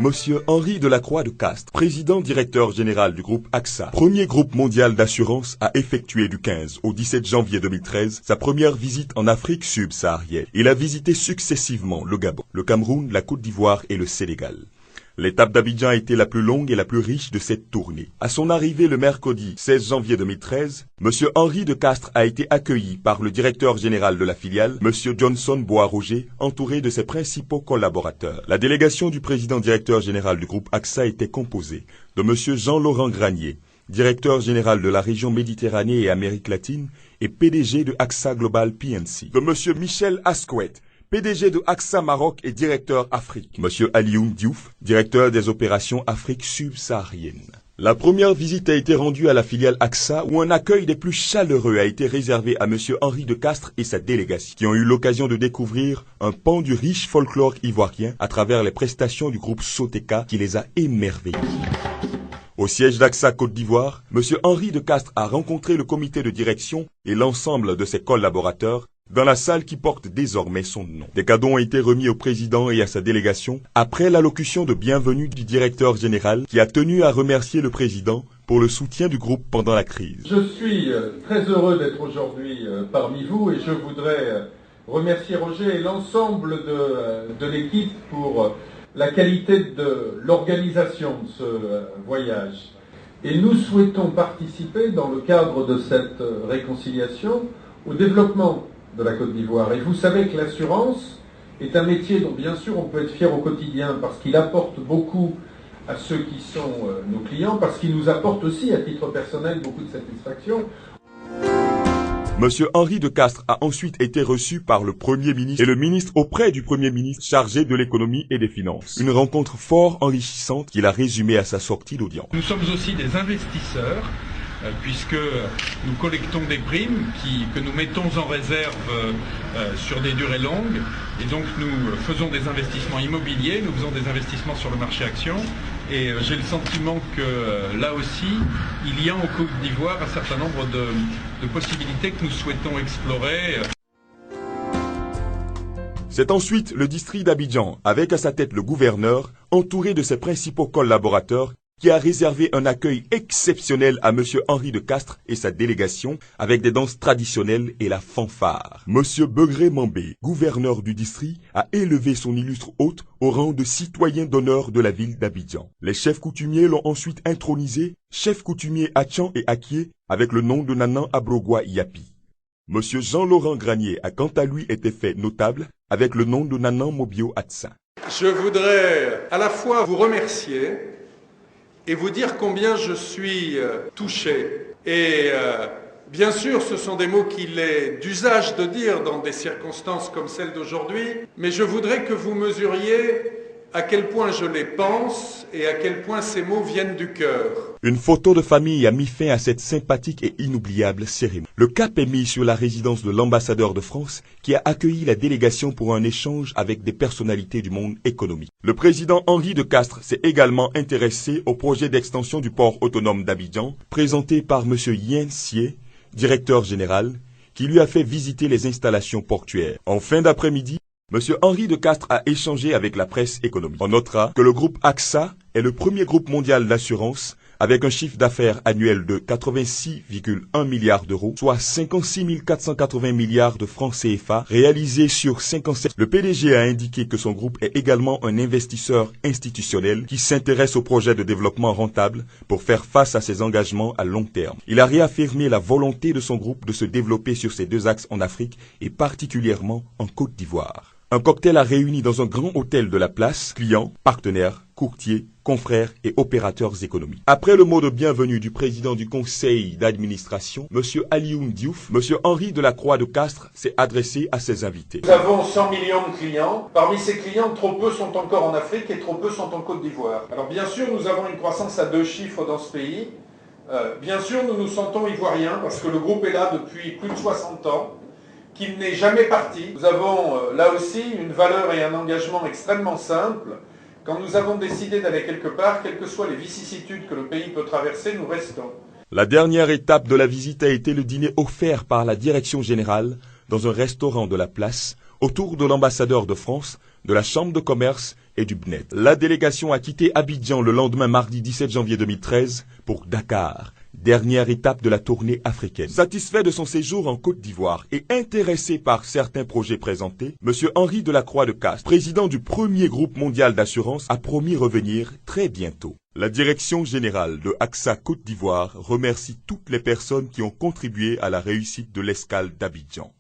Monsieur Henri Delacroix de Castres, président directeur général du groupe AXA, premier groupe mondial d'assurance, a effectué du 15 au 17 janvier 2013 sa première visite en Afrique subsaharienne. Il a visité successivement le Gabon, le Cameroun, la Côte d'Ivoire et le Sénégal. L'étape d'Abidjan a été la plus longue et la plus riche de cette tournée. À son arrivée le mercredi 16 janvier 2013, M. Henri de Castres a été accueilli par le directeur général de la filiale, M. Johnson Bois-Roger, entouré de ses principaux collaborateurs. La délégation du président directeur général du groupe AXA était composée de M. Jean-Laurent Granier, directeur général de la région Méditerranée et Amérique latine et PDG de AXA Global PNC, de M. Michel Asquet, PDG de AXA Maroc et directeur Afrique. Monsieur Alioune Diouf, directeur des opérations Afrique subsaharienne. La première visite a été rendue à la filiale AXA où un accueil des plus chaleureux a été réservé à Monsieur Henri de Castres et sa délégation, qui ont eu l'occasion de découvrir un pan du riche folklore ivoirien à travers les prestations du groupe Soteca qui les a émerveillés. Au siège d'AXA Côte d'Ivoire, Monsieur Henri de Castres a rencontré le comité de direction et l'ensemble de ses collaborateurs dans la salle qui porte désormais son nom. Des cadeaux ont été remis au président et à sa délégation après l'allocution de bienvenue du directeur général qui a tenu à remercier le président pour le soutien du groupe pendant la crise. Je suis très heureux d'être aujourd'hui parmi vous et je voudrais remercier Roger et l'ensemble de l'équipe pour la qualité de l'organisation de ce voyage. Et nous souhaitons participer dans le cadre de cette réconciliation au développement de la Côte d'Ivoire. Et vous savez que l'assurance est un métier dont bien sûr on peut être fier au quotidien parce qu'il apporte beaucoup à ceux qui sont nos clients, parce qu'il nous apporte aussi à titre personnel beaucoup de satisfaction. Monsieur Henri de Castres a ensuite été reçu par le Premier ministre et le ministre auprès du Premier ministre chargé de l'économie et des finances. Une rencontre fort enrichissante qu'il a résumée à sa sortie d'audience. Nous sommes aussi des investisseurs puisque nous collectons des primes que nous mettons en réserve sur des durées longues. Et donc nous faisons des investissements immobiliers, nous faisons des investissements sur le marché action. Et j'ai le sentiment que là aussi, il y a en Côte d'Ivoire un certain nombre de possibilités que nous souhaitons explorer. C'est ensuite le district d'Abidjan, avec à sa tête le gouverneur, entouré de ses principaux collaborateurs, qui a réservé un accueil exceptionnel à M. Henri de Castres et sa délégation avec des danses traditionnelles et la fanfare. M. Begré Mambé, gouverneur du district, a élevé son illustre hôte au rang de citoyen d'honneur de la ville d'Abidjan. Les chefs coutumiers l'ont ensuite intronisé, chef coutumier Achan et Akié, avec le nom de Nanan Abrogwa Yapi. M. Jean-Laurent Granier a quant à lui été fait notable avec le nom de Nanan Mobio Atsa. Je voudrais à la fois vous remercier et vous dire combien je suis touché. Et bien sûr, ce sont des mots qu'il est d'usage de dire dans des circonstances comme celle d'aujourd'hui, mais je voudrais que vous mesuriez à quel point je les pense et à quel point ces mots viennent du cœur. Une photo de famille a mis fin à cette sympathique et inoubliable cérémonie. Le cap est mis sur la résidence de l'ambassadeur de France qui a accueilli la délégation pour un échange avec des personnalités du monde économique. Le président Henri de Castres s'est également intéressé au projet d'extension du port autonome d'Abidjan présenté par M. Yen Sie, directeur général, qui lui a fait visiter les installations portuaires. En fin d'après-midi, M. Henri de Castres a échangé avec la presse économique. On notera que le groupe AXA est le premier groupe mondial d'assurance avec un chiffre d'affaires annuel de 86,1 milliards d'euros, soit 56 480 milliards de francs CFA, réalisé sur 57. Le PDG a indiqué que son groupe est également un investisseur institutionnel qui s'intéresse aux projets de développement rentables pour faire face à ses engagements à long terme. Il a réaffirmé la volonté de son groupe de se développer sur ces deux axes en Afrique et particulièrement en Côte d'Ivoire. Un cocktail a réuni dans un grand hôtel de la place clients, partenaires, courtiers, confrères et opérateurs économiques. Après le mot de bienvenue du président du conseil d'administration, M. Alioune Diouf, M. Henri Delacroix de Castres s'est adressé à ses invités. Nous avons 100 millions de clients. Parmi ces clients, trop peu sont encore en Afrique et trop peu sont en Côte d'Ivoire. Alors bien sûr, nous avons une croissance à 2 chiffres dans ce pays. Bien sûr, nous nous sentons ivoiriens parce que le groupe est là depuis plus de 60 ans. Qu'il n'est jamais parti. Nous avons là aussi une valeur et un engagement extrêmement simple. Quand nous avons décidé d'aller quelque part, quelles que soient les vicissitudes que le pays peut traverser, nous restons. La dernière étape de la visite a été le dîner offert par la direction générale dans un restaurant de la place autour de l'ambassadeur de France, de la Chambre de commerce et du BNED. La délégation a quitté Abidjan le lendemain mardi 17 janvier 2013 pour Dakar, dernière étape de la tournée africaine. Satisfait de son séjour en Côte d'Ivoire et intéressé par certains projets présentés, M. Henri Delacroix de Castries, président du premier groupe mondial d'assurance, a promis revenir très bientôt. La direction générale de AXA Côte d'Ivoire remercie toutes les personnes qui ont contribué à la réussite de l'escale d'Abidjan.